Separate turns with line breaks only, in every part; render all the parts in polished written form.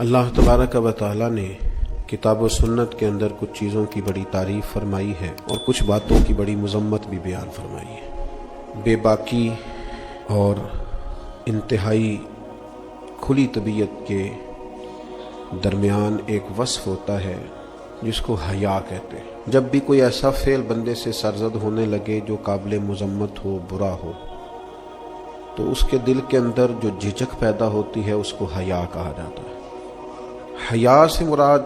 اللہ تبارک و تعالی نے کتاب و سنت کے اندر کچھ چیزوں کی بڑی تعریف فرمائی ہے اور کچھ باتوں کی بڑی مذمت بھی بیان فرمائی ہے۔ بے باکی اور انتہائی کھلی طبیعت کے درمیان ایک وصف ہوتا ہے جس کو حیا کہتے ہیں۔ جب بھی کوئی ایسا فعل بندے سے سرزد ہونے لگے جو قابل مذمت ہو، برا ہو، تو اس کے دل کے اندر جو جھجک پیدا ہوتی ہے اس کو حیا کہا جاتا ہے۔ حیا سے مراد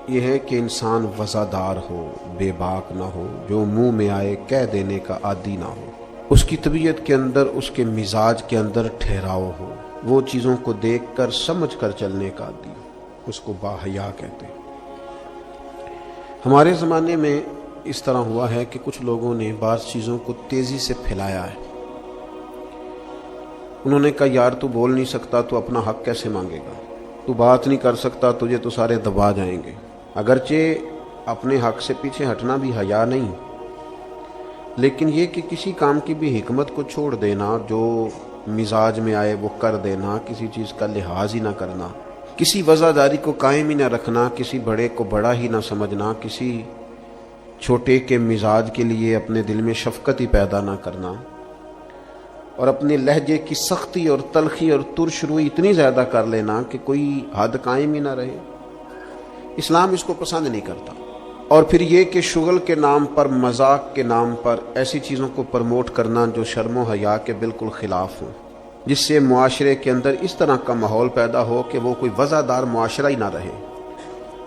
یہ ہے کہ انسان وزادار ہو، بے باک نہ ہو، جو منہ میں آئے کہہ دینے کا عادی نہ ہو، اس کی طبیعت کے اندر، اس کے مزاج کے اندر ٹھہراؤ ہو، وہ چیزوں کو دیکھ کر سمجھ کر چلنے کا عادی ہو، اس کو باحیا کہتے ہیں۔ ہمارے زمانے میں اس طرح ہوا ہے کہ کچھ لوگوں نے بعض چیزوں کو تیزی سے پھیلایا ہے۔ انہوں نے کہا یار تو بول نہیں سکتا تو اپنا حق کیسے مانگے گا، تو بات نہیں کر سکتا تجھے تو سارے دبا جائیں گے۔ اگرچہ اپنے حق سے پیچھے ہٹنا بھی حیا نہیں، لیکن یہ کہ کسی کام کی بھی حکمت کو چھوڑ دینا، جو مزاج میں آئے وہ کر دینا، کسی چیز کا لحاظ ہی نہ کرنا، کسی وزاداری کو قائم ہی نہ رکھنا، کسی بڑے کو بڑا ہی نہ سمجھنا، کسی چھوٹے کے مزاج کے لیے اپنے دل میں شفقت ہی پیدا نہ کرنا، اور اپنے لہجے کی سختی اور تلخی اور ترش روئی اتنی زیادہ کر لینا کہ کوئی حد قائم ہی نہ رہے۔ اسلام اس کو پسند نہیں کرتا۔ اور پھر یہ کہ شغل کے نام پر، مذاق کے نام پر ایسی چیزوں کو پرموٹ کرنا جو شرم و حیا کے بالکل خلاف ہوں، جس سے معاشرے کے اندر اس طرح کا ماحول پیدا ہو کہ وہ کوئی وزادار معاشرہ ہی نہ رہے،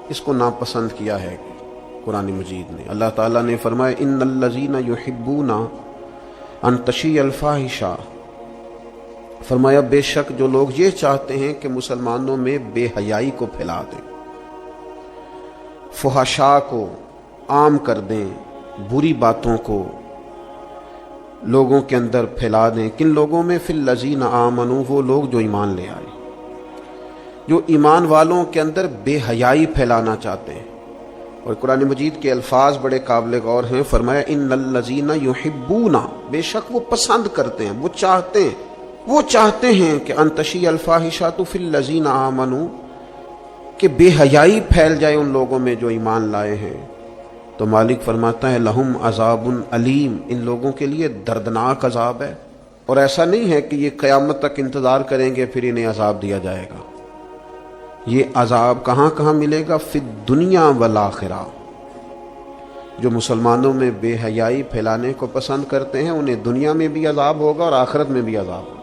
اس کو ناپسند کیا ہے قرآن مجید نے۔ اللہ تعالیٰ نے فرمایا ان الذین یحبون ان تشیع الفاحشہ، فرمایا بے شک جو لوگ یہ چاہتے ہیں کہ مسلمانوں میں بے حیائی کو پھیلا دیں، فحشاء کو عام کر دیں، بری باتوں کو لوگوں کے اندر پھیلا دیں۔ کن لوگوں میں؟ فی الذین آمنوا، وہ لوگ جو ایمان لے آئے، جو ایمان والوں کے اندر بے حیائی پھیلانا چاہتے ہیں۔ اور قرآن مجید کے الفاظ بڑے قابل غور ہیں۔ فرمایا ان الذین یحبون، بے شک وہ پسند کرتے ہیں، وہ چاہتے ہیں کہ ان تشیع الفاحشۃ فی الذین آمنوا، کہ بے حیائی پھیل جائے ان لوگوں میں جو ایمان لائے ہیں۔ تو مالک فرماتا ہے لہم عذاب علیم، ان لوگوں کے لیے دردناک عذاب ہے۔ اور ایسا نہیں ہے کہ یہ قیامت تک انتظار کریں گے پھر انہیں عذاب دیا جائے گا۔ یہ عذاب کہاں کہاں ملے گا؟ فی الدنیا والآخرہ۔ جو مسلمانوں میں بے حیائی پھیلانے کو پسند کرتے ہیں انہیں دنیا میں بھی عذاب ہوگا اور آخرت میں بھی عذاب ہوگا،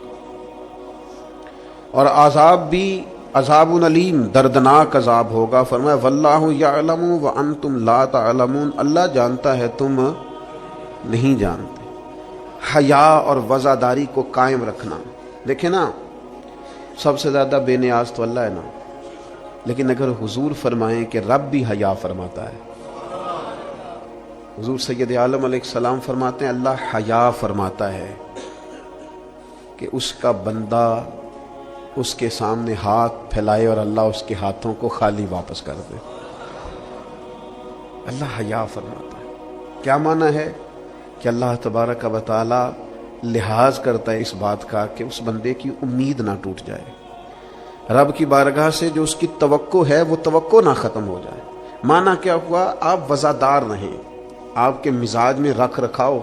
اور عذاب بھی عذاب علیم، دردناک عذاب ہوگا۔ فرمایا واللہ یعلم وانتم لا تعلمون، اللہ جانتا ہے تم نہیں جانتے۔ حیا اور وزاداری کو قائم رکھنا، دیکھیں نا، سب سے زیادہ بے نیاز تو اللہ ہے نا، لیکن اگر حضور فرمائیں کہ رب بھی حیا فرماتا ہے، حضور سید عالم علیہ السلام فرماتے ہیں اللہ حیا فرماتا ہے کہ اس کا بندہ اس کے سامنے ہاتھ پھیلائے اور اللہ اس کے ہاتھوں کو خالی واپس کر دے۔ اللہ حیا فرماتا ہے۔ کیا معنی ہے؟ کہ اللہ تبارک و تعالی لحاظ کرتا ہے اس بات کا کہ اس بندے کی امید نہ ٹوٹ جائے، رب کی بارگاہ سے جو اس کی توقع ہے وہ توقع نہ ختم ہو جائے۔ معنی کیا ہوا؟ آپ وزادار رہیں، آپ کے مزاج میں رکھ رکھاؤ۔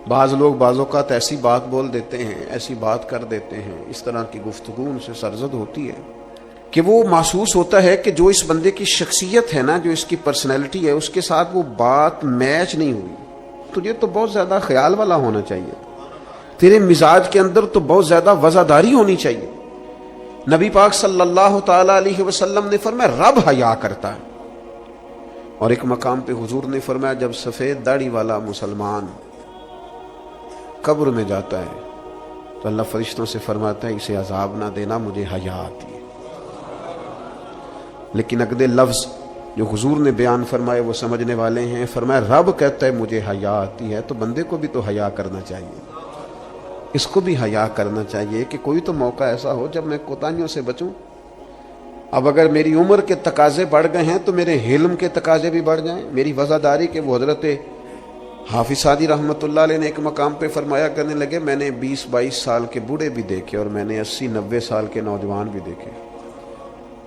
بعض لوگ بعض اوقات ایسی بات بول دیتے ہیں، ایسی بات کر دیتے ہیں، اس طرح کی گفتگو ان سے سرزد ہوتی ہے کہ وہ محسوس ہوتا ہے کہ جو اس بندے کی شخصیت ہے نا، جو اس کی پرسنالٹی ہے، اس کے ساتھ وہ بات میچ نہیں ہوئی۔ تجھے تو بہت زیادہ خیال والا ہونا چاہیے، تیرے مزاج کے اندر تو بہت زیادہ وزاداری ہونی چاہیے۔ نبی پاک صلی اللہ تعالی علیہ وسلم نے فرمایا رب حیا کرتا ہے۔ اور ایک مقام پہ حضور نے فرمایا جب سفید داڑھی والا مسلمان قبر میں جاتا ہے تو اللہ فرشتوں سے فرماتا ہے اسے عذاب نہ دینا، مجھے حیا آتی ہے۔ لیکن اگلے لفظ جو حضور نے بیان فرمائے وہ سمجھنے والے ہیں۔ فرمایا رب کہتا ہے مجھے حیا آتی ہے، تو بندے کو بھی تو حیا کرنا چاہیے، اس کو بھی حیا کرنا چاہیے کہ کوئی تو موقع ایسا ہو جب میں کوتاہیوں سے بچوں۔ اب اگر میری عمر کے تقاضے بڑھ گئے ہیں تو میرے حلم کے تقاضے بھی بڑھ جائیں، میری وزاداری کے۔ وہ حضرت حافظ سعدی رحمۃ اللہ علیہ نے ایک مقام پہ فرمایا کرنے لگے میں نے 20-22 سال کے بوڑھے بھی دیکھے اور میں نے 80-90 سال کے نوجوان بھی دیکھے،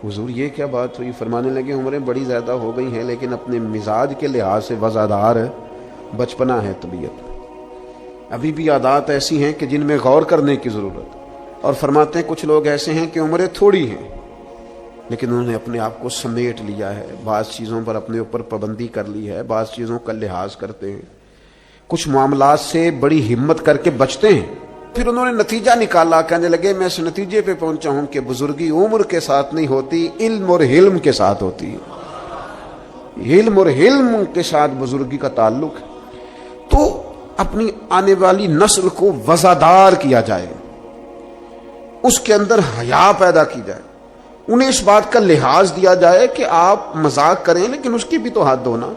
حضور یہ کیا بات ہوئی؟ فرمانے لگے عمریں بڑی زیادہ ہو گئی ہیں لیکن اپنے مزاج کے لحاظ سے وزادار بچپنا ہے طبیعت، ابھی بھی عادات ایسی ہیں کہ جن میں غور کرنے کی ضرورت۔ اور فرماتے ہیں کچھ لوگ ایسے ہیں کہ عمریں تھوڑی ہیں لیکن انہوں نے اپنے آپ کو سمیٹ لیا ہے، بعض چیزوں پر اپنے اوپر پابندی کر لی ہے، بعض چیزوں کا لحاظ کرتے ہیں، کچھ معاملات سے بڑی ہمت کر کے بچتے ہیں۔ پھر انہوں نے نتیجہ نکالا، کہنے لگے میں اس نتیجے پہ پہنچا ہوں کہ بزرگی عمر کے ساتھ نہیں ہوتی، علم اور حلم کے ساتھ ہوتی ہے، علم اور حلم کے ساتھ بزرگی کا تعلق ہے۔ تو اپنی آنے والی نسل کو وزادار کیا جائے، اس کے اندر حیا پیدا کی جائے، انہیں اس بات کا لحاظ دیا جائے کہ آپ مذاق کریں لیکن اس کی بھی تو حد ہونا۔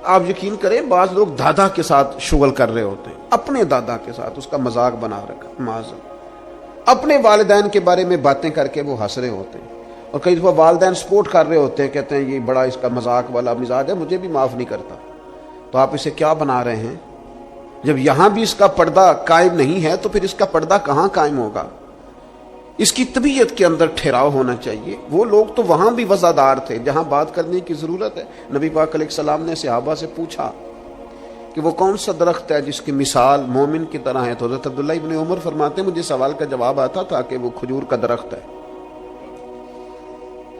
آپ یقین کریں بعض لوگ دادا کے ساتھ شغل کر رہے ہوتے ہیں، اپنے دادا کے ساتھ اس کا مذاق بنا رکھا، معذرت اپنے والدین کے بارے میں باتیں کر کے وہ ہنس رہے ہوتے ہیں، اور کئی دفعہ والدین سپورٹ کر رہے ہوتے ہیں، کہتے ہیں یہ بڑا اس کا مذاق والا مزاج ہے، مجھے بھی معاف نہیں کرتا۔ تو آپ اسے کیا بنا رہے ہیں؟ جب یہاں بھی اس کا پردہ قائم نہیں ہے تو پھر اس کا پردہ کہاں قائم ہوگا؟ اس کی طبیعت کے اندر ٹھہراؤ ہونا چاہیے۔ وہ لوگ تو وہاں بھی وزادار تھے جہاں بات کرنے کی ضرورت ہے۔ نبی پاک علیہ السلام نے صحابہ سے پوچھا کہ وہ کون سا درخت ہے جس کی مثال مومن کی طرح ہے؟ تو حضرت عبداللہ ابن عمر فرماتے ہیں مجھے سوال کا جواب آتا تھا کہ وہ کھجور کا درخت ہے،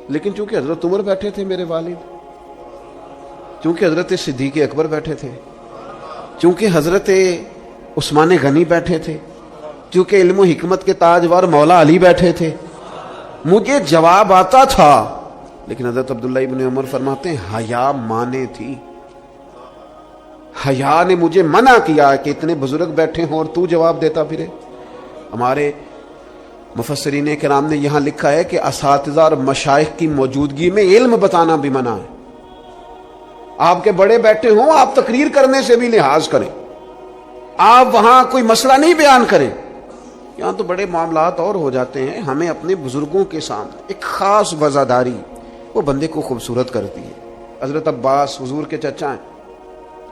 لیکن چونکہ حضرت عمر بیٹھے تھے میرے والد، چونکہ حضرت صدیق اکبر بیٹھے تھے، چونکہ حضرت عثمان غنی بیٹھے تھے، چونکہ علم و حکمت کے تاجور مولا علی بیٹھے تھے، مجھے جواب آتا تھا۔ لیکن حضرت عبداللہ ابن عمر فرماتے ہیں حیا مانے تھی، حیا نے مجھے منع کیا کہ اتنے بزرگ بیٹھے ہوں اور تو جواب دیتا پھرے۔ ہمارے مفسرین کرام نے یہاں لکھا ہے کہ اساتذہ اور مشائخ کی موجودگی میں علم بتانا بھی منع ہے۔ آپ کے بڑے بیٹھے ہوں، آپ تقریر کرنے سے بھی لحاظ کریں، آپ وہاں کوئی مسئلہ نہیں بیان کریں۔ یہاں تو بڑے معاملات اور ہو جاتے ہیں۔ ہمیں اپنے بزرگوں کے سامنے ایک خاص وزاداری وہ بندے کو خوبصورت کرتی ہے۔ حضرت عباس حضور کے چچا ہیں،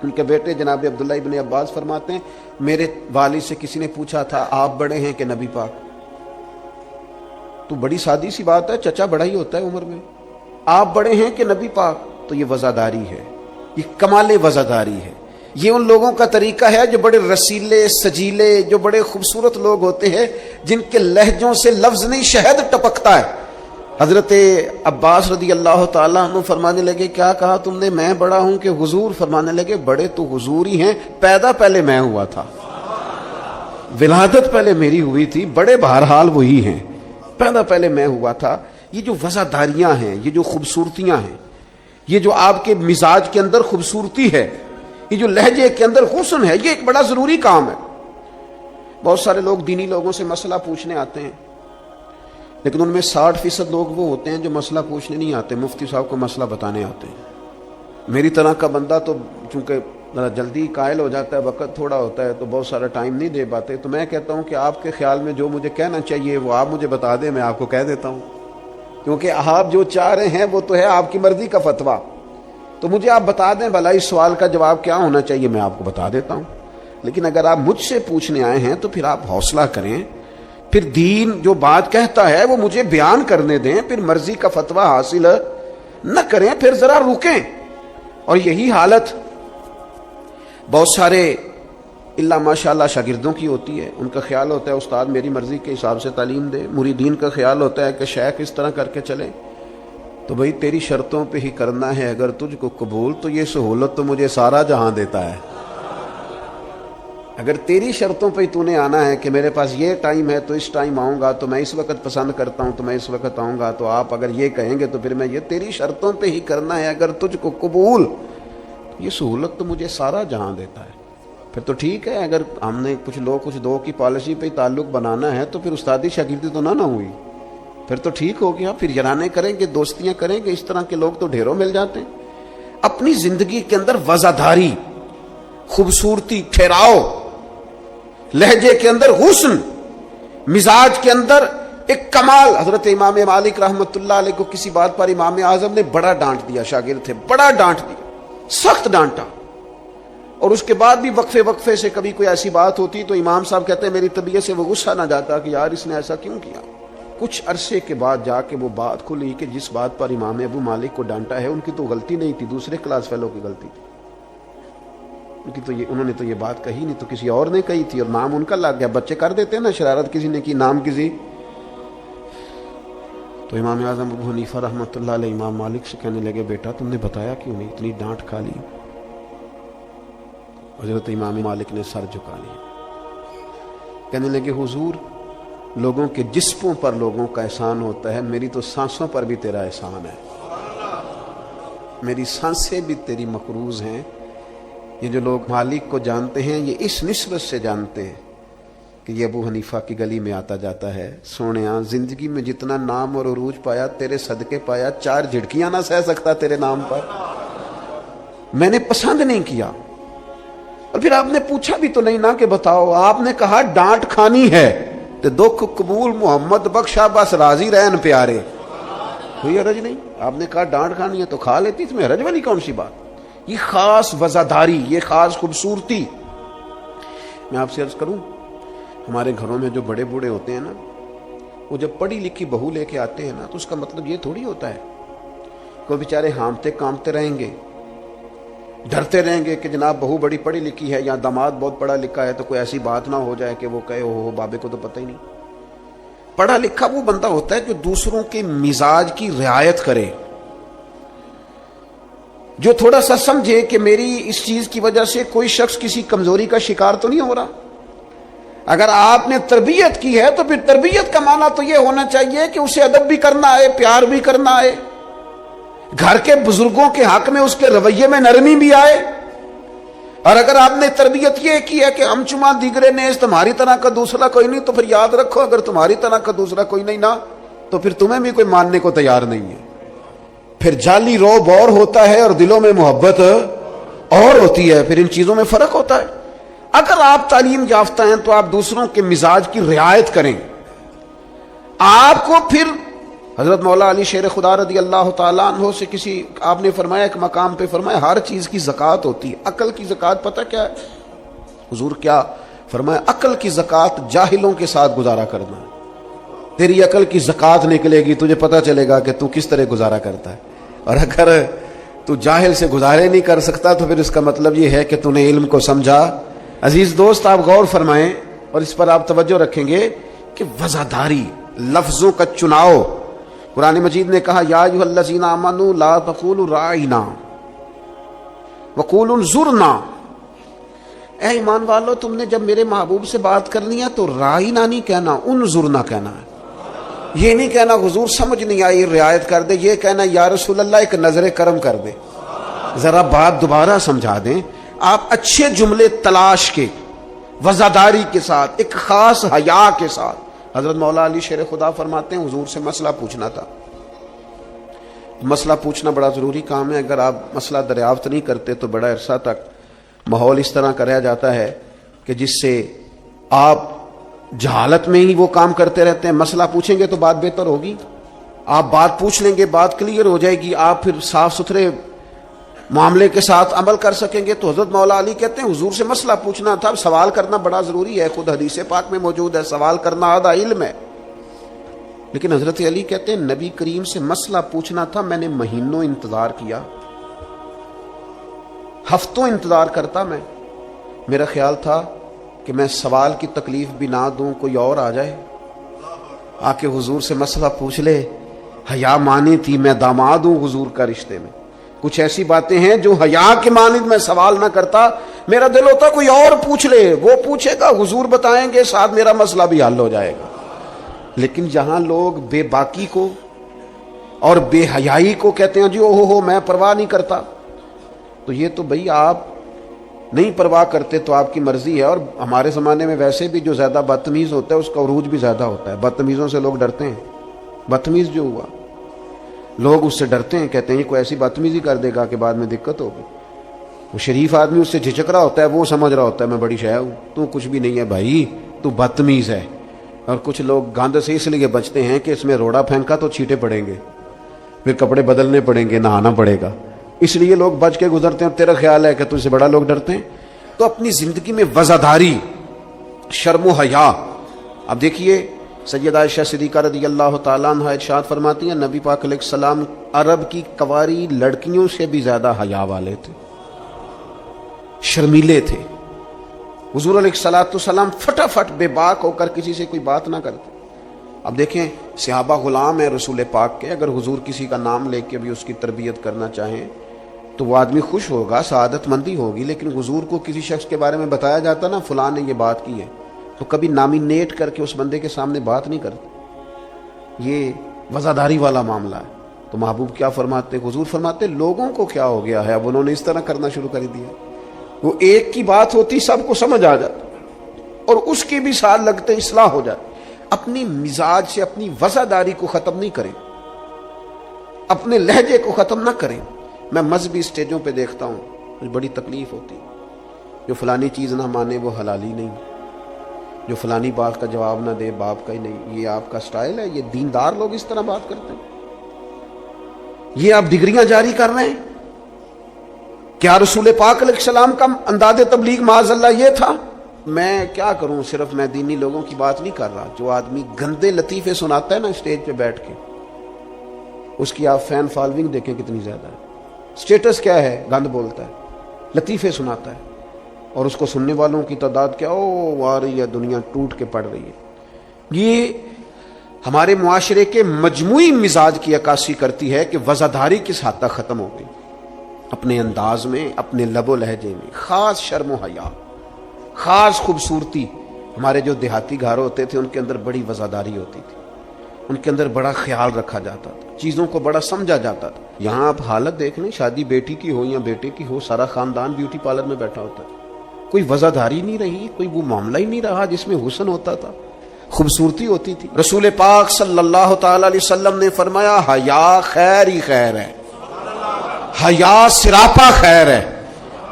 ان کے بیٹے جناب عبداللہ ابن عباس فرماتے ہیں میرے والد سے کسی نے پوچھا تھا آپ بڑے ہیں کہ نبی پاک؟ تو بڑی سادی سی بات ہے، چچا بڑا ہی ہوتا ہے عمر میں، آپ بڑے ہیں کہ نبی پاک؟ تو یہ وزاداری ہے، یہ کمال وزاداری ہے۔ یہ ان لوگوں کا طریقہ ہے جو بڑے رسیلے سجیلے، جو بڑے خوبصورت لوگ ہوتے ہیں، جن کے لہجوں سے لفظ نہیں شہد ٹپکتا ہے۔ حضرت عباس رضی اللہ تعالیٰ عنہ فرمانے لگے کیا کہا تم نے؟ میں بڑا ہوں کہ حضور؟ فرمانے لگے بڑے تو حضور ہی ہیں، پیدا پہلے میں ہوا تھا، ولادت پہلے میری ہوئی تھی، بڑے بہرحال وہی ہیں، پیدا پہلے میں ہوا تھا۔ یہ جو وزاداریاں ہیں، یہ جو خوبصورتیاں ہیں، یہ جو آپ کے مزاج کے اندر خوبصورتی ہے، یہ جو لہجے کے اندر حسن ہے، یہ ایک بڑا ضروری کام ہے۔ بہت سارے لوگ دینی لوگوں سے مسئلہ پوچھنے آتے ہیں، لیکن ان میں 60% لوگ وہ ہوتے ہیں جو مسئلہ پوچھنے نہیں آتے، مفتی صاحب کو مسئلہ بتانے آتے ہیں۔ میری طرح کا بندہ تو چونکہ ذرا جلدی قائل ہو جاتا ہے، وقت تھوڑا ہوتا ہے تو بہت سارا ٹائم نہیں دے پاتے، تو میں کہتا ہوں کہ آپ کے خیال میں جو مجھے کہنا چاہیے وہ آپ مجھے بتا دیں، میں آپ کو کہہ دیتا ہوں، کیونکہ آپ جو چاہ رہے ہیں وہ تو ہے آپ کی مرضی کا فتویٰ، تو مجھے آپ بتا دیں بھلا اس سوال کا جواب کیا ہونا چاہیے، میں آپ کو بتا دیتا ہوں۔ لیکن اگر آپ مجھ سے پوچھنے آئے ہیں تو پھر آپ حوصلہ کریں، پھر دین جو بات کہتا ہے وہ مجھے بیان کرنے دیں، پھر مرضی کا فتویٰ حاصل نہ کریں، پھر ذرا رکیں۔ اور یہی حالت بہت سارے اللہ ماشاءاللہ شاگردوں کی ہوتی ہے، ان کا خیال ہوتا ہے استاد میری مرضی کے حساب سے تعلیم دے، مریدین کا خیال ہوتا ہے کہ شیخ اس طرح کر کے چلے۔ تو بھئی تیری شرطوں پہ ہی کرنا ہے، اگر تجھ کو قبول تو یہ سہولت تو مجھے سارا جہاں دیتا ہے۔ اگر تیری شرطوں پہ ہی تو نے آنا ہے کہ میرے پاس یہ ٹائم ہے تو اس ٹائم آؤں گا، تو میں اس وقت پسند کرتا ہوں تو میں اس وقت آؤں گا، تو آپ اگر یہ کہیں گے تو پھر میں یہ تیری شرطوں پہ ہی کرنا ہے اگر تجھ کو قبول، یہ سہولت تو مجھے سارا جہاں دیتا ہے۔ پھر تو ٹھیک ہے، اگر ہم نے کچھ دو کی پالیسی پہ ہی تعلق بنانا ہے تو پھر استادی شاگردی تو نہ ہوئی، پھر تو ٹھیک ہو گیا، پھر یارانے کریں گے، دوستیاں کریں گے، اس طرح کے لوگ تو ڈھیروں مل جاتے ہیں۔ اپنی زندگی کے اندر وزاداری، خوبصورتی، ٹھہراؤ، لہجے کے اندر حسن، مزاج کے اندر ایک کمال۔ حضرت امام مالک رحمۃ اللہ علیہ کو کسی بات پر امام اعظم نے بڑا ڈانٹ دیا، شاگرد تھے، بڑا ڈانٹ دیا، سخت ڈانٹا، اور اس کے بعد بھی وقفے سے کبھی کوئی ایسی بات ہوتی تو امام صاحب کہتے ہیں میری طبیعت سے وہ غصہ نہ جاتا کہ یار اس نے ایسا کیوں کیا۔ کچھ عرصے کے بعد جا کے وہ بات کھلی کہ جس بات پر امام ابو مالک کو ڈانٹا ہے ان کی تو غلطی نہیں تھی، دوسرے کلاس فیلو کی غلطی تھی، انہوں نے تو یہ بات کہی نہیں، تو کسی اور نے کہی تھی اور نام ان کا لگ گیا۔ بچے کر دیتے ہیں نا شرارت، کسی نے کی نام کسی۔ تو امام اعظم ابو حنیفہ رحمۃ اللہ علیہ امام مالک سے کہنے لگے بیٹا تم نے بتایا کیوں نہیں، اتنی ڈانٹ کھا لی؟ حضرت امام مالک نے سر جھکا لیا، کہنے لگے حضور لوگوں کے جسموں پر لوگوں کا احسان ہوتا ہے، میری تو سانسوں پر بھی تیرا احسان ہے، میری سانسیں بھی تیری مقروض ہیں۔ یہ جو لوگ مالک کو جانتے ہیں یہ اس نسبت سے جانتے ہیں کہ یہ ابو حنیفہ کی گلی میں آتا جاتا ہے۔ سونیاں زندگی میں جتنا نام اور عروج پایا تیرے صدقے پایا، 4 جھڑکیاں نہ سہ سکتا تیرے نام پر، میں نے پسند نہیں کیا۔ اور پھر آپ نے پوچھا بھی تو نہیں نا کہ بتاؤ، آپ نے کہا ڈانٹ کھانی ہے تو دکھ قبول محمد بخشا بس راضی رہن پیارے، کوئی حرج نہیں۔ آپ نے کہا ڈانٹ کھانی ہے تو کھا لیتی، اس میں حرج والی کون سی بات؟ یہ خاص وزاداری، یہ خاص خوبصورتی۔ میں آپ سے عرض کروں، ہمارے گھروں میں جو بڑے بوڑھے ہوتے ہیں نا، وہ جب پڑھی لکھی بہو لے کے آتے ہیں نا تو اس کا مطلب یہ تھوڑی ہوتا ہے کہ وہ بیچارے ہامتے کامتے رہیں گے، ڈرتے رہیں گے کہ جناب بہو بڑی پڑھی لکھی ہے یا داماد بہت پڑھا لکھا ہے تو کوئی ایسی بات نہ ہو جائے کہ وہ کہے ہو بابے کو تو پتہ ہی نہیں۔ پڑھا لکھا وہ بندہ ہوتا ہے جو دوسروں کے مزاج کی رعایت کرے، جو تھوڑا سا سمجھے کہ میری اس چیز کی وجہ سے کوئی شخص کسی کمزوری کا شکار تو نہیں ہو رہا۔ اگر آپ نے تربیت کی ہے تو پھر تربیت کا معنی تو یہ ہونا چاہیے کہ اسے ادب بھی کرنا آئے، پیار بھی کرنا آئے، گھر کے بزرگوں کے حق میں اس کے رویے میں نرمی بھی آئے۔ اور اگر آپ نے تربیت یہ کی ہے کہ ہم چما دیگرے نیز تمہاری طرح کا دوسرا کوئی نہیں، تو پھر یاد رکھو اگر تمہاری طرح کا دوسرا کوئی نہیں نا تو پھر تمہیں بھی کوئی ماننے کو تیار نہیں ہے۔ پھر جعلی روب اور ہوتا ہے اور دلوں میں محبت اور ہوتی ہے، پھر ان چیزوں میں فرق ہوتا ہے۔ اگر آپ تعلیم یافتہ ہیں تو آپ دوسروں کے مزاج کی رعایت کریں، آپ کو پھر حضرت مولا علی شیر خدا رضی اللہ تعالیٰ عنہ سے کسی آپ نے فرمایا ایک مقام پہ فرمایا ہر چیز کی زکوٰۃ ہوتی ہے، عقل کی زکوٰۃ پتہ کیا ہے؟ حضور کیا فرمایا؟ عقل کی زکوٰۃ جاہلوں کے ساتھ گزارا کرنا۔ تیری عقل کی زکوٰۃ نکلے گی، تجھے پتہ چلے گا کہ تو کس طرح گزارا کرتا ہے، اور اگر تو جاہل سے گزارے نہیں کر سکتا تو پھر اس کا مطلب یہ ہے کہ تو نے علم کو سمجھا۔ عزیز دوست آپ غور فرمائیں اور اس پر آپ توجہ رکھیں گے کہ وزاداری، لفظوں کا چناؤ۔ قرآن مجید نے کہا یا ایھا الذین آمنوا لا تقولوا راعنا وقولوا انظرنا، اے ایمان والو تم نے جب میرے محبوب سے بات کرنی ہے تو راعنا نہیں کہنا، انظرنا کہنا ہے۔ یہ نہیں کہنا حضور سمجھ نہیں آئی رعایت کر دے، یہ کہنا یا رسول اللہ ایک نظر کرم کر دے، ذرا بات دوبارہ سمجھا دیں۔ آپ اچھے جملے تلاش کے وزاداری کے ساتھ، ایک خاص حیا کے ساتھ۔ حضرت مولا علی شیر خدا فرماتے ہیں حضور سے مسئلہ پوچھنا تھا۔ مسئلہ پوچھنا بڑا ضروری کام ہے، اگر آپ مسئلہ دریافت نہیں کرتے تو بڑا عرصہ تک ماحول اس طرح کا رہ جاتا ہے کہ جس سے آپ جہالت میں ہی وہ کام کرتے رہتے ہیں۔ مسئلہ پوچھیں گے تو بات بہتر ہوگی، آپ بات پوچھ لیں گے بات کلیئر ہو جائے گی، آپ پھر صاف ستھرے معاملے کے ساتھ عمل کر سکیں گے۔ تو حضرت مولا علی کہتے ہیں حضور سے مسئلہ پوچھنا تھا، سوال کرنا بڑا ضروری ہے، خود حدیث پاک میں موجود ہے سوال کرنا آدھا علم ہے۔ لیکن حضرت علی کہتے ہیں نبی کریم سے مسئلہ پوچھنا تھا، میں نے مہینوں انتظار کیا، ہفتوں انتظار کرتا میں، میرا خیال تھا کہ میں سوال کی تکلیف بھی نہ دوں، کوئی اور آ جائے آ کے حضور سے مسئلہ پوچھ لے۔ حیا مانی تھی میں داماد ہوں حضور کا رشتے میں، کچھ ایسی باتیں ہیں جو حیا کے مانند میں سوال نہ کرتا، میرا دل ہوتا کوئی اور پوچھ لے، وہ پوچھے گا حضور بتائیں گے، ساتھ میرا مسئلہ بھی حل ہو جائے گا۔ لیکن جہاں لوگ بے باکی کو اور بے حیائی کو کہتے ہیں جی اوہو میں پرواہ نہیں کرتا، تو یہ تو بھئی آپ نہیں پرواہ کرتے تو آپ کی مرضی ہے۔ اور ہمارے زمانے میں ویسے بھی جو زیادہ بدتمیز ہوتا ہے اس کا عروج بھی زیادہ ہوتا ہے، بدتمیزوں سے لوگ ڈرتے ہیں۔ بدتمیز جو ہوا لوگ اس سے ڈرتے ہیں، کہتے ہیں یہ کوئی ایسی بدتمیزی کر دے گا کہ بعد میں دقت ہوگی۔ وہ شریف آدمی اس سے جھجک رہا ہوتا ہے، وہ سمجھ رہا ہوتا ہے میں بڑی شے ہوں، تو کچھ بھی نہیں ہے بھائی، تو بدتمیز ہے۔ اور کچھ لوگ گاند سے اس لیے بچتے ہیں کہ اس میں روڑا پھینکا تو چھینٹے پڑیں گے، پھر کپڑے بدلنے پڑیں گے، نہانا پڑے گا، اس لیے لوگ بچ کے گزرتے ہیں۔ تیرا خیال ہے کہ تجھ سے بڑا لوگ ڈرتے ہیں؟ تو اپنی زندگی میں وزاداری، شرم و حیا۔ اب دیکھیے سیدہ عائشہ صدیقہ رضی اللہ تعالیٰ عنہ ارشاد فرماتی ہیں نبی پاک علیہ السلام عرب کی کواری لڑکیوں سے بھی زیادہ حیا والے تھے، شرمیلے تھے۔ حضور علیہ السلام فٹافٹ بے باک ہو کر کسی سے کوئی بات نہ کرتے۔ اب دیکھیں صحابہ غلام ہیں رسول پاک کے، اگر حضور کسی کا نام لے کے بھی اس کی تربیت کرنا چاہیں تو وہ آدمی خوش ہوگا، سعادت مندی ہوگی، لیکن حضور کو کسی شخص کے بارے میں بتایا جاتا نا فلاں نے یہ بات کی ہے تو کبھی نامینیٹ کر کے اس بندے کے سامنے بات نہیں کرتے، یہ وزاداری والا معاملہ ہے۔ تو محبوب کیا فرماتے، حضور فرماتے لوگوں کو کیا ہو گیا ہے، اب انہوں نے اس طرح کرنا شروع کر دیا، وہ ایک کی بات ہوتی سب کو سمجھ آ جاتا اور اس کے بھی سال لگتے اصلاح ہو جاتی۔ اپنی مزاج سے اپنی وزاداری کو ختم نہیں کریں، اپنے لہجے کو ختم نہ کریں۔ میں مذہبی اسٹیجوں پہ دیکھتا ہوں مجھے بڑی تکلیف ہوتی، جو فلانی چیز نہ مانے وہ حلالی نہیں، جو فلانی بات کا جواب نہ دے باپ کا ہی نہیں۔ یہ آپ کا سٹائل ہے؟ یہ دیندار لوگ اس طرح بات کرتے ہیں؟ یہ آپ ڈگریاں جاری کر رہے ہیں؟ کیا رسول پاک علیہ السلام کا انداز تبلیغ معاذ اللہ یہ تھا؟ میں کیا کروں، صرف میں دینی لوگوں کی بات نہیں کر رہا، جو آدمی گندے لطیفے سناتا ہے نا اسٹیج پہ بیٹھ کے، اس کی آپ فین فالوئنگ دیکھیں کتنی زیادہ ہے، سٹیٹس کیا ہے، گند بولتا ہے، لطیفے سناتا ہے، اور اس کو سننے والوں کی تعداد کیا آ رہی ہے، دنیا ٹوٹ کے پڑ رہی ہے۔ یہ ہمارے معاشرے کے مجموعی مزاج کی عکاسی کرتی ہے کہ وزاداری کس حد تک ختم ہو گئی، اپنے انداز میں، اپنے لب و لہجے میں، خاص شرم و حیا، خاص خوبصورتی۔ ہمارے جو دیہاتی گھر ہوتے تھے ان کے اندر بڑی وزاداری ہوتی تھی، ان کے اندر بڑا خیال رکھا جاتا تھا، چیزوں کو بڑا سمجھا جاتا تھا۔ یہاں آپ حالت دیکھ لیں، شادی بیٹی کی ہو یا بیٹے کی ہو، سارا خاندان بیوٹی پارلر میں بیٹھا ہوتا ہے، کوئی وزاداری نہیں رہی، کوئی وہ معاملہ ہی نہیں رہا جس میں حسن ہوتا تھا، خوبصورتی ہوتی تھی۔ رسول پاک صلی اللہ تعالی علیہ وسلم نے فرمایا حیا خیر ہی خیر ہے، حیا سراپا خیر ہے۔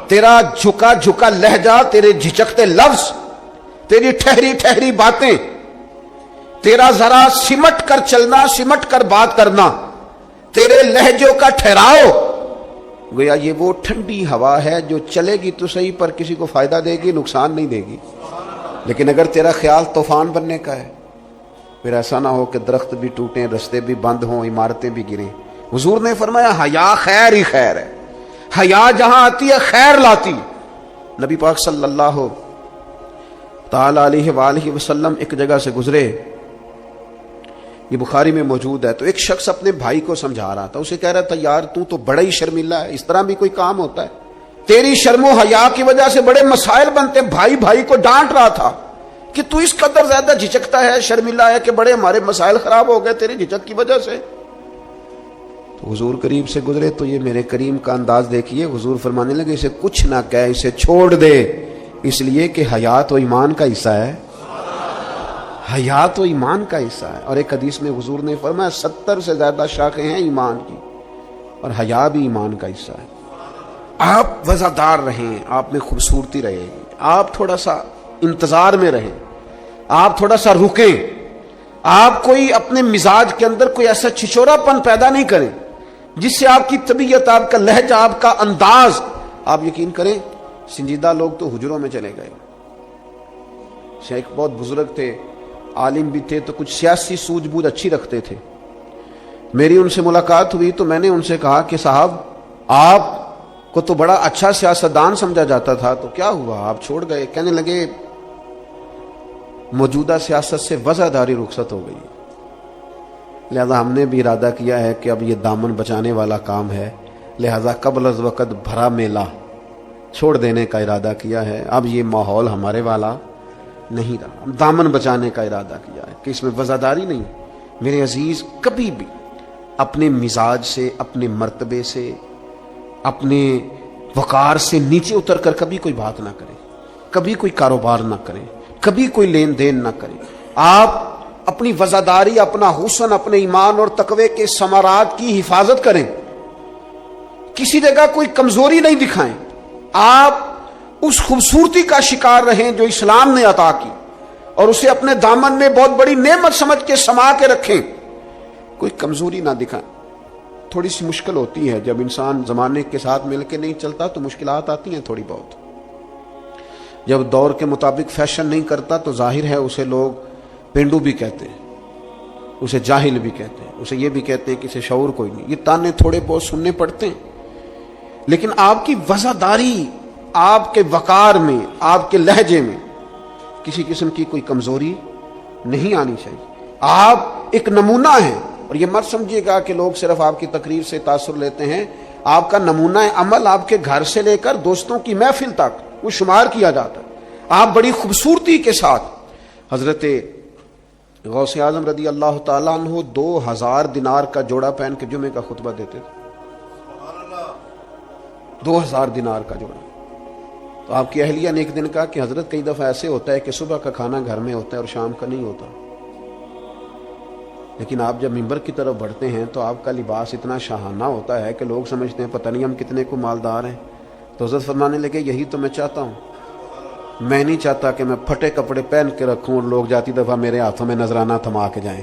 تیرا جھکا جھکا لہجہ، تیرے جھجکتے لفظ، تیری ٹھہری ٹھہری باتیں، تیرا ذرا سمٹ کر چلنا، سمٹ کر بات کرنا، تیرے لہجوں کا ٹھہراؤ، گویا یہ وہ ٹھنڈی ہوا ہے جو چلے گی تو صحیح پر کسی کو فائدہ دے گی، نقصان نہیں دے گی۔ لیکن اگر تیرا خیال طوفان بننے کا ہے، پھر ایسا نہ ہو کہ درخت بھی ٹوٹیں، رستے بھی بند ہوں، عمارتیں بھی گریں۔ حضور نے فرمایا حیا خیر ہی خیر ہے، حیا جہاں آتی ہے خیر لاتی۔ نبی پاک صلی اللہ تعالی علیہ وآلہ وسلم ایک جگہ سے گزرے، یہ بخاری میں موجود ہے، تو ایک شخص اپنے بھائی کو سمجھا رہا تھا، اسے کہہ رہا تھا یار تو بڑا ہی شرمیلا ہے، اس طرح بھی کوئی کام ہوتا ہے، تیری شرم و حیا کی وجہ سے بڑے مسائل بنتے۔ بھائی کو ڈانٹ رہا تھا کہ تو اس قدر زیادہ جھجکتا ہے، شرمیلا ہے کہ بڑے ہمارے مسائل خراب ہو گئے تیری جھجک کی وجہ سے۔ تو حضور قریب سے گزرے تو یہ میرے کریم کا انداز دیکھیے، حضور فرمانے لگے اسے کچھ نہ کہے، اسے چھوڑ دے، اس لیے کہ حیا تو ایمان کا حصہ ہے، حیا تو ایمان کا حصہ ہے۔ اور ایک حدیث میں حضور نے فرمایا 70 سے زیادہ شاخیں ہیں ایمان کی، اور حیا بھی ایمان کا حصہ ہے۔ آپ وزادار رہیں، آپ میں خوبصورتی رہے گی، آپ تھوڑا سا انتظار میں رہیں، آپ تھوڑا سا رکیں، آپ کوئی اپنے مزاج کے اندر کوئی ایسا چھچورا پن پیدا نہیں کریں جس سے آپ کی طبیعت، آپ کا لہجہ، آپ کا انداز، آپ یقین کریں سنجیدہ لوگ تو حجروں میں چلے گئے۔ شیخ بہت بزرگ تھے، عالم بھی تھے، تو کچھ سیاسی سوجھ بوجھ اچھی رکھتے تھے۔ میری ان سے ملاقات ہوئی تو میں نے ان سے کہا کہ صاحب آپ کو تو بڑا اچھا سیاستدان سمجھا جاتا تھا، تو کیا ہوا آپ چھوڑ گئے؟ کہنے لگے موجودہ سیاست سے وزاداری رخصت ہو گئی، لہذا ہم نے بھی ارادہ کیا ہے کہ اب یہ دامن بچانے والا کام ہے، لہذا قبل از وقت بھرا میلہ چھوڑ دینے کا ارادہ کیا ہے، اب یہ ماحول ہمارے والا نہیں رہا، دامن بچانے کا ارادہ کیا ہے کہ اس میں وزاداری نہیں۔ میرے عزیز کبھی بھی اپنے مزاج سے، اپنے مرتبے سے، اپنے وقار سے نیچے اتر کر کبھی کوئی بات نہ کریں، کبھی کوئی کاروبار نہ کریں، کبھی کوئی لین دین نہ کریں۔ آپ اپنی وزاداری، اپنا حسن، اپنے ایمان اور تقوی کے ثمرات کی حفاظت کریں، کسی جگہ کوئی کمزوری نہیں دکھائیں، آپ اس خوبصورتی کا شکار رہیں جو اسلام نے عطا کی، اور اسے اپنے دامن میں بہت بڑی نعمت سمجھ کے سما کے رکھیں، کوئی کمزوری نہ دکھائیں۔ تھوڑی سی مشکل ہوتی ہے جب انسان زمانے کے ساتھ مل کے نہیں چلتا تو مشکلات آتی ہیں تھوڑی بہت، جب دور کے مطابق فیشن نہیں کرتا تو ظاہر ہے اسے لوگ پینڈو بھی کہتے ہیں، اسے جاہل بھی کہتے ہیں، اسے یہ بھی کہتے ہیں کہ اسے شعور کوئی نہیں. یہ تانے تھوڑے بہت سننے پڑتے ہیں، لیکن آپ کی وزاداری، آپ کے وقار میں، آپ کے لہجے میں کسی قسم کی کوئی کمزوری نہیں آنی چاہیے. آپ ایک نمونہ ہیں، اور یہ مت سمجھیے گا کہ لوگ صرف آپ کی تقریر سے تاثر لیتے ہیں. آپ کا نمونہ عمل آپ کے گھر سے لے کر دوستوں کی محفل تک وہ شمار کیا جاتا ہے. آپ بڑی خوبصورتی کے ساتھ حضرت غوث اعظم رضی اللہ تعالیٰ عنہ 2000 دینار کا جوڑا پہن کے جمعے کا خطبہ دیتے تھے. 2000 دینار کا جوڑا. تو آپ کی اہلیہ نے ایک دن کہا کہ حضرت کئی دفعہ ایسے ہوتا ہے کہ صبح کا کھانا گھر میں ہوتا ہے اور شام کا نہیں ہوتا، لیکن آپ جب ممبر کی طرف بڑھتے ہیں تو آپ کا لباس اتنا شاہانہ ہوتا ہے کہ لوگ سمجھتے ہیں پتہ نہیں ہم کتنے کو مالدار ہیں. تو حضرت فرمانے لگے یہی تو میں چاہتا ہوں. میں نہیں چاہتا کہ میں پھٹے کپڑے پہن کے رکھوں اور لوگ جاتی دفعہ میرے ہاتھوں میں نذرانہ تھما کے جائیں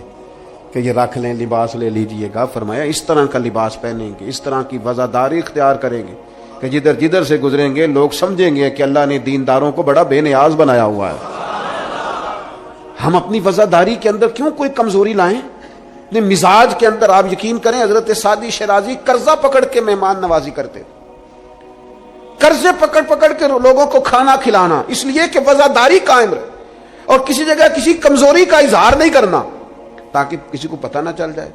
کہ یہ رکھ لیں، لباس لے لیجئے گا. فرمایا اس طرح کا لباس پہنیں گے، اس طرح کی وزاداری اختیار کریں گے کہ جدھر جدھر سے گزریں گے لوگ سمجھیں گے کہ اللہ نے دینداروں کو بڑا بے نیاز بنایا ہوا ہے. ہم اپنی وزاداری کے اندر کیوں کوئی کمزوری لائیں؟ اپنے مزاج کے اندر آپ یقین کریں حضرت سعدی شیرازی قرضہ پکڑ کے مہمان نوازی کرتے، قرضے پکڑ پکڑ کے لوگوں کو کھانا کھلانا، اس لیے کہ وزاداری قائم رہے اور کسی جگہ کسی کمزوری کا اظہار نہیں کرنا تاکہ کسی کو پتہ نہ چل جائے،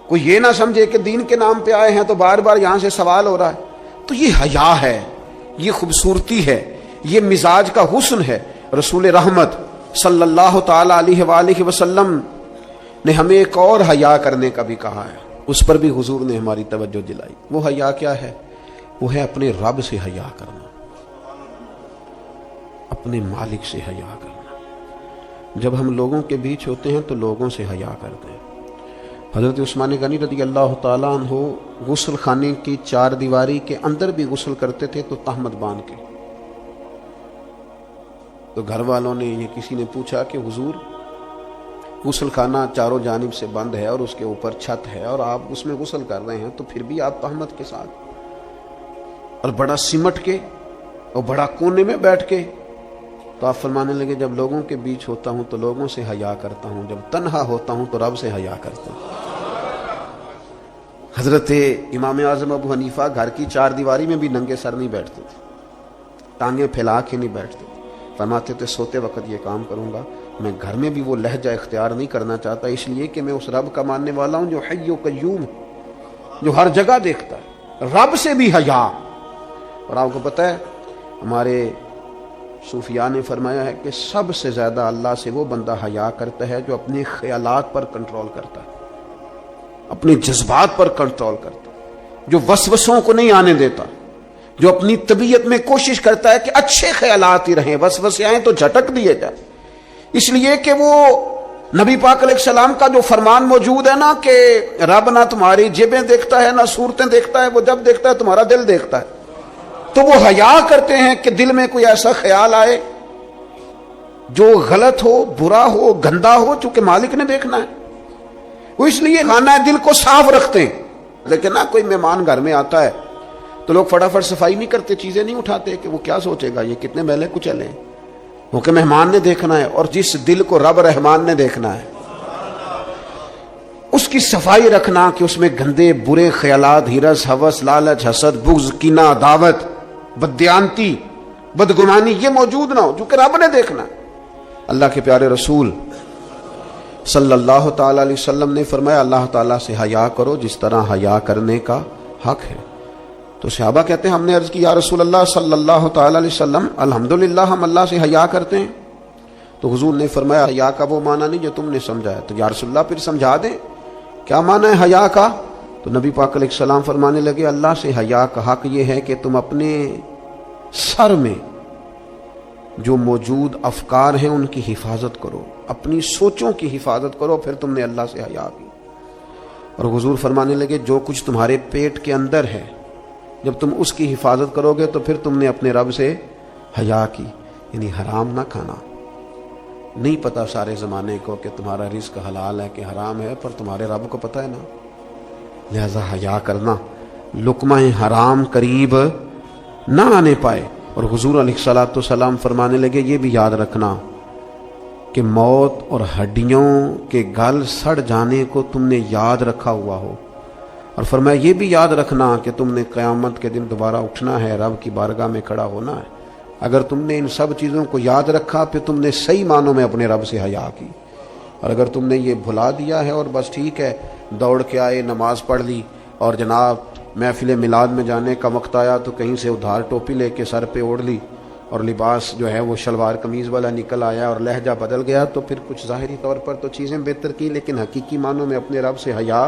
کوئی یہ نہ سمجھے کہ دین کے نام پہ آئے ہیں تو بار بار یہاں سے سوال ہو رہا ہے. تو یہ حیا ہے، یہ خوبصورتی ہے، یہ مزاج کا حسن ہے. رسول رحمت صلی اللہ تعالی علیہ وآلہ وسلم نے ہمیں ایک اور حیا کرنے کا بھی کہا ہے، اس پر بھی حضور نے ہماری توجہ دلائی. وہ حیا کیا ہے؟ وہ ہے اپنے رب سے حیا کرنا، اپنے مالک سے حیا کرنا. جب ہم لوگوں کے بیچ ہوتے ہیں تو لوگوں سے حیا کرتے ہیں. حضرت عثمان غنی رضی اللہ تعالیٰ عنہ غسل خانے کی 4 دیواری کے اندر بھی غسل کرتے تھے تو تہمت باندھ کے. تو گھر والوں نے یہ کسی نے پوچھا کہ حضور غسل خانہ چاروں جانب سے بند ہے اور اس کے اوپر چھت ہے اور آپ اس میں غسل کر رہے ہیں تو پھر بھی آپ تہمت کے ساتھ اور بڑا سمٹ کے اور بڑا کونے میں بیٹھ کے. تو آپ فرمانے لگے جب لوگوں کے بیچ ہوتا ہوں تو لوگوں سے حیا کرتا ہوں، جب تنہا ہوتا ہوں تو رب سے حیا کرتا ہوں. حضرت امام اعظم ابو حنیفہ گھر کی 4 دیواری میں بھی ننگے سر نہیں بیٹھتے تھے، ٹانگیں پھیلا کے نہیں بیٹھتے تھے. فرماتے تھے سوتے وقت یہ کام کروں گا، میں گھر میں بھی وہ لہجہ اختیار نہیں کرنا چاہتا، اس لیے کہ میں اس رب کا ماننے والا ہوں جو حی و قیوم ہے، جو ہر جگہ دیکھتا ہے. رب سے بھی حیا. اور آپ کو پتہ ہے ہمارے صوفیاء نے فرمایا ہے کہ سب سے زیادہ اللہ سے وہ بندہ حیا کرتا ہے جو اپنے خیالات پر کنٹرول کرتا ہے، اپنے جذبات پر کنٹرول کرتا ہے، جو وسوسوں کو نہیں آنے دیتا، جو اپنی طبیعت میں کوشش کرتا ہے کہ اچھے خیالات ہی رہیں، وسوسے آئیں تو جھٹک دیے جائیں. اس لیے کہ وہ نبی پاک علیہ السلام کا جو فرمان موجود ہے نا کہ رب نہ تمہاری جیبیں دیکھتا ہے نہ صورتیں دیکھتا ہے، وہ جب دیکھتا ہے تمہارا دل دیکھتا ہے. تو وہ حیا کرتے ہیں کہ دل میں کوئی ایسا خیال آئے جو غلط ہو، برا ہو، گندا ہو، چونکہ مالک نے دیکھنا ہے. وہ اس لیے خانہ دل کو صاف رکھتے ہیں. لیکن نہ کوئی مہمان گھر میں آتا ہے تو لوگ فٹافٹ صفائی نہیں کرتے، چیزیں نہیں اٹھاتے کہ وہ کیا سوچے گا یہ کتنے میلے کچلے ہیں. وہ کہ مہمان نے دیکھنا ہے، اور جس دل کو رب رحمان نے دیکھنا ہے اس کی صفائی رکھنا کہ اس میں گندے برے خیالات، ہرس، ہوس، لالچ، حسد، بغض، کینہ، عداوت، بددیانتی، بدگمانی یہ موجود نہ ہو، جو کہ رب نے دیکھنا ہے. اللہ کے پیارے رسول صلی اللہ تعالی علیہ وسلم نے فرمایا اللہ تعالیٰ سے حیا کرو جس طرح حیا کرنے کا حق ہے. تو صحابہ کہتے ہیں ہم نے عرض کی یا رسول اللہ صلی اللہ تعالی علیہ وسلم الحمدللہ ہم اللہ سے حیا کرتے ہیں. تو حضور نے فرمایا حیا کا وہ معنی نہیں جو تم نے سمجھا ہے. تو یا رسول اللہ پھر سمجھا دیں کیا معنی ہے حیا کا؟ تو نبی پاک علیہ السلام فرمانے لگے اللہ سے حیا کا حق یہ ہے کہ تم اپنے سر میں جو موجود افکار ہیں ان کی حفاظت کرو، اپنی سوچوں کی حفاظت کرو، پھر تم نے اللہ سے حیا کی. اور حضور فرمانے لگے جو کچھ تمہارے پیٹ کے اندر ہے جب تم اس کی حفاظت کرو گے تو پھر تم نے اپنے رب سے حیا کی. یعنی حرام نہ کھانا. نہیں پتا سارے زمانے کو کہ تمہارا رزق حلال ہے کہ حرام ہے، پر تمہارے رب کو پتہ ہے نا، لہذا حیا کرنا، لقمہ حرام قریب نہ آنے پائے. اور حضور علیہ الصلوۃ والسلام فرمانے لگے یہ بھی یاد رکھنا کہ موت اور ہڈیوں کے گل سڑ جانے کو تم نے یاد رکھا ہوا ہو، اور فرمایا یہ بھی یاد رکھنا کہ تم نے قیامت کے دن دوبارہ اٹھنا ہے، رب کی بارگاہ میں کھڑا ہونا ہے۔ اگر تم نے ان سب چیزوں کو یاد رکھا پھر تم نے صحیح معنوں میں اپنے رب سے حیا کی، اور اگر تم نے یہ بھلا دیا ہے اور بس ٹھیک ہے دوڑ کے آئے، نماز پڑھ لی، اور جناب محفل میلاد میں جانے کا وقت آیا تو کہیں سے ادھار ٹوپی لے کے سر پہ اوڑھ لی اور لباس جو ہے وہ شلوار قمیض والا نکل آیا اور لہجہ بدل گیا، تو پھر کچھ ظاہری طور پر تو چیزیں بہتر کی لیکن حقیقی معنوں میں اپنے رب سے حیا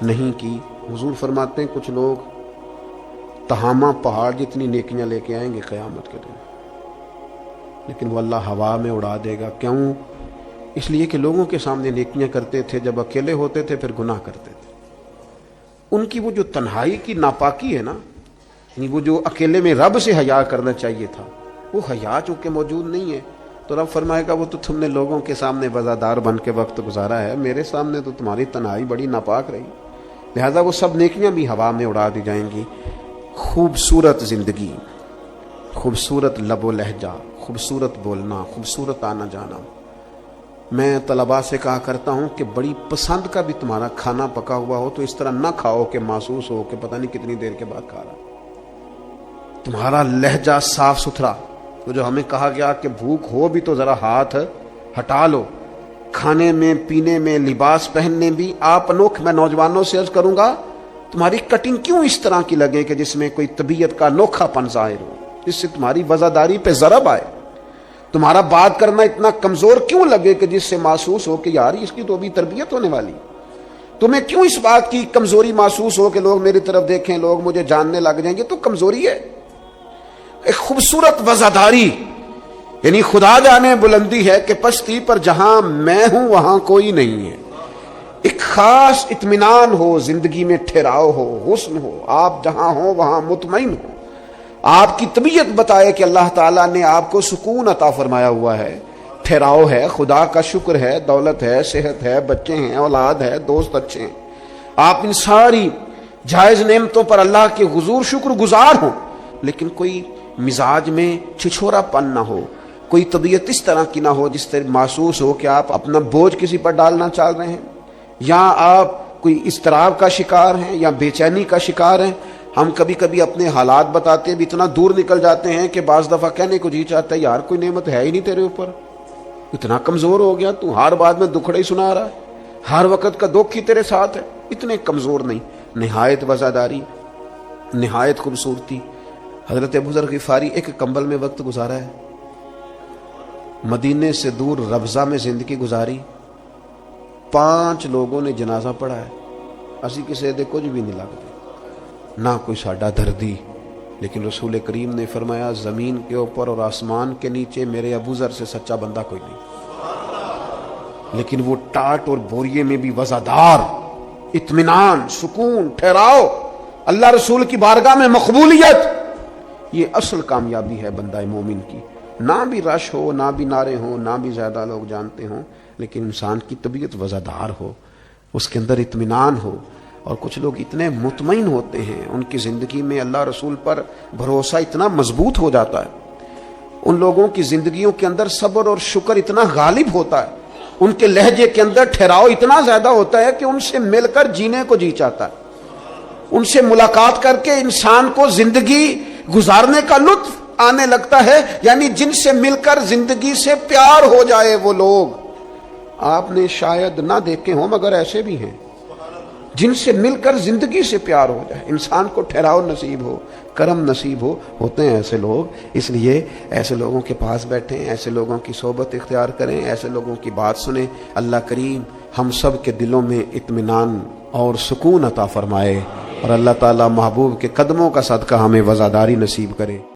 نہیں کی۔ حضور فرماتے ہیں کچھ لوگ تہامہ پہاڑ جتنی نیکیاں لے کے آئیں گے قیامت کے دن، لیکن وہ اللہ ہوا میں اڑا دے گا۔ کیوں؟ اس لیے کہ لوگوں کے سامنے نیکیاں کرتے تھے، جب اکیلے ہوتے تھے پھر گناہ کرتے تھے۔ ان کی وہ جو تنہائی کی ناپاکی ہے نا، یعنی وہ جو اکیلے میں رب سے حیا کرنا چاہیے تھا، وہ حیا چونکہ موجود نہیں ہے تو رب فرمائے گا وہ تو تم نے لوگوں کے سامنے وزادار بن کے وقت گزارا ہے، میرے سامنے تو تمہاری تنہائی بڑی ناپاک رہی، لہذا وہ سب نیکیاں بھی ہوا میں اڑا دی جائیں گی۔ خوبصورت زندگی، خوبصورت لب و لہجہ، خوبصورت بولنا، خوبصورت آنا جانا۔ میں طلباء سے کہا کرتا ہوں کہ بڑی پسند کا بھی تمہارا کھانا پکا ہوا ہو تو اس طرح نہ کھاؤ کہ محسوس ہو کہ پتہ نہیں کتنی دیر کے بعد کھا رہا۔ تمہارا لہجہ صاف ستھرا، تو جو ہمیں کہا گیا کہ بھوک ہو بھی تو ذرا ہاتھ ہٹا لو، کھانے میں، پینے میں، لباس پہننے بھی آپ انوکھ۔ میں نوجوانوں سے عرض کروں گا تمہاری کٹنگ کیوں اس طرح کی لگے کہ جس میں کوئی طبیعت کا انوکھا پن ظاہر ہو، جس سے تمہاری وزاداری پہ ضرب آئے۔ تمہارا بات کرنا اتنا کمزور کیوں لگے کہ جس سے محسوس ہو کہ یار اس کی تو ابھی تربیت ہونے والی۔ تمہیں کیوں اس بات کی کمزوری محسوس ہو کہ لوگ میری طرف دیکھیں، لوگ مجھے جاننے لگ جائیں گے، تو کمزوری ہے۔ ایک خوبصورت وزاداری، یعنی خدا جانے بلندی ہے کہ پشتی پر جہاں میں ہوں وہاں کوئی نہیں ہے۔ ایک خاص اطمینان ہو، زندگی میں ٹھہراؤ ہو، حسن ہو، آپ جہاں ہوں وہاں مطمئن ہو۔ آپ کی طبیعت بتائے کہ اللہ تعالیٰ نے آپ کو سکون عطا فرمایا ہوا ہے، ٹھہراؤ ہے، خدا کا شکر ہے، دولت ہے، صحت ہے، بچے ہیں، اولاد ہے، دوست اچھے ہیں۔ آپ ان ساری جائز نعمتوں پر اللہ کے حضور شکر گزار ہوں، لیکن کوئی مزاج میں چھچھورا پن نہ ہو، کوئی طبیعت اس طرح کی نہ ہو جس طرح محسوس ہو کہ آپ اپنا بوجھ کسی پر ڈالنا چاہ رہے ہیں، یا آپ کوئی اضطراب کا شکار ہیں یا بے چینی کا شکار ہیں۔ ہم کبھی کبھی اپنے حالات بتاتے بھی اتنا دور نکل جاتے ہیں کہ بعض دفعہ کہنے کو جی چاہتا ہے یار کوئی نعمت ہے ہی نہیں تیرے اوپر، اتنا کمزور ہو گیا، تو ہر بات میں دکھڑے ہی سنا رہا ہے، ہر وقت کا دکھ ہی تیرے ساتھ ہے۔ اتنے کمزور نہیں، نہایت وزاداری، نہایت خوبصورتی۔ حضرت ابو ذر غفاری ایک کمبل میں وقت گزارا ہے، مدینے سے دور ربضہ میں زندگی گزاری، 5 لوگوں نے جنازہ پڑھا ہے، اسی کسی دے کچھ بھی نہیں لگتے، نہ کوئی ساڈا دردی، لیکن رسول کریم نے فرمایا زمین کے اوپر اور آسمان کے نیچے میرے ابو ذر سے سچا بندہ کوئی نہیں، لیکن وہ ٹاٹ اور بوریے میں بھی وزادار، اطمینان، سکون، ٹھہراؤ، اللہ رسول کی بارگاہ میں مقبولیت، یہ اصل کامیابی ہے بندہ مومن کی۔ نہ بھی رش ہو، نہ بھی نعرے ہوں، نہ بھی زیادہ لوگ جانتے ہوں، لیکن انسان کی طبیعت وزادار ہو، اس کے اندر اطمینان ہو۔ اور کچھ لوگ اتنے مطمئن ہوتے ہیں، ان کی زندگی میں اللہ رسول پر بھروسہ اتنا مضبوط ہو جاتا ہے، ان لوگوں کی زندگیوں کے اندر صبر اور شکر اتنا غالب ہوتا ہے، ان کے لہجے کے اندر ٹھہراؤ اتنا زیادہ ہوتا ہے کہ ان سے مل کر جینے کو جی چاہتا ہے، ان سے ملاقات کر کے انسان کو زندگی گزارنے کا لطف آنے لگتا ہے، یعنی جن سے مل کر زندگی سے پیار ہو جائے وہ لوگ آپ نے شاید نہ دیکھے ہوں مگر ایسے بھی ہیں، جن سے مل کر زندگی سے پیار ہو جائے، انسان کو ٹھہراؤ نصیب ہو، کرم نصیب ہو، ہوتے ہیں ایسے لوگ۔ اس لیے ایسے لوگوں کے پاس بیٹھیں، ایسے لوگوں کی صحبت اختیار کریں، ایسے لوگوں کی بات سنیں۔ اللہ کریم ہم سب کے دلوں میں اطمینان اور سکون عطا فرمائے، اور اللہ تعالی محبوب کے قدموں کا صدقہ ہمیں وزاداری نصیب کرے۔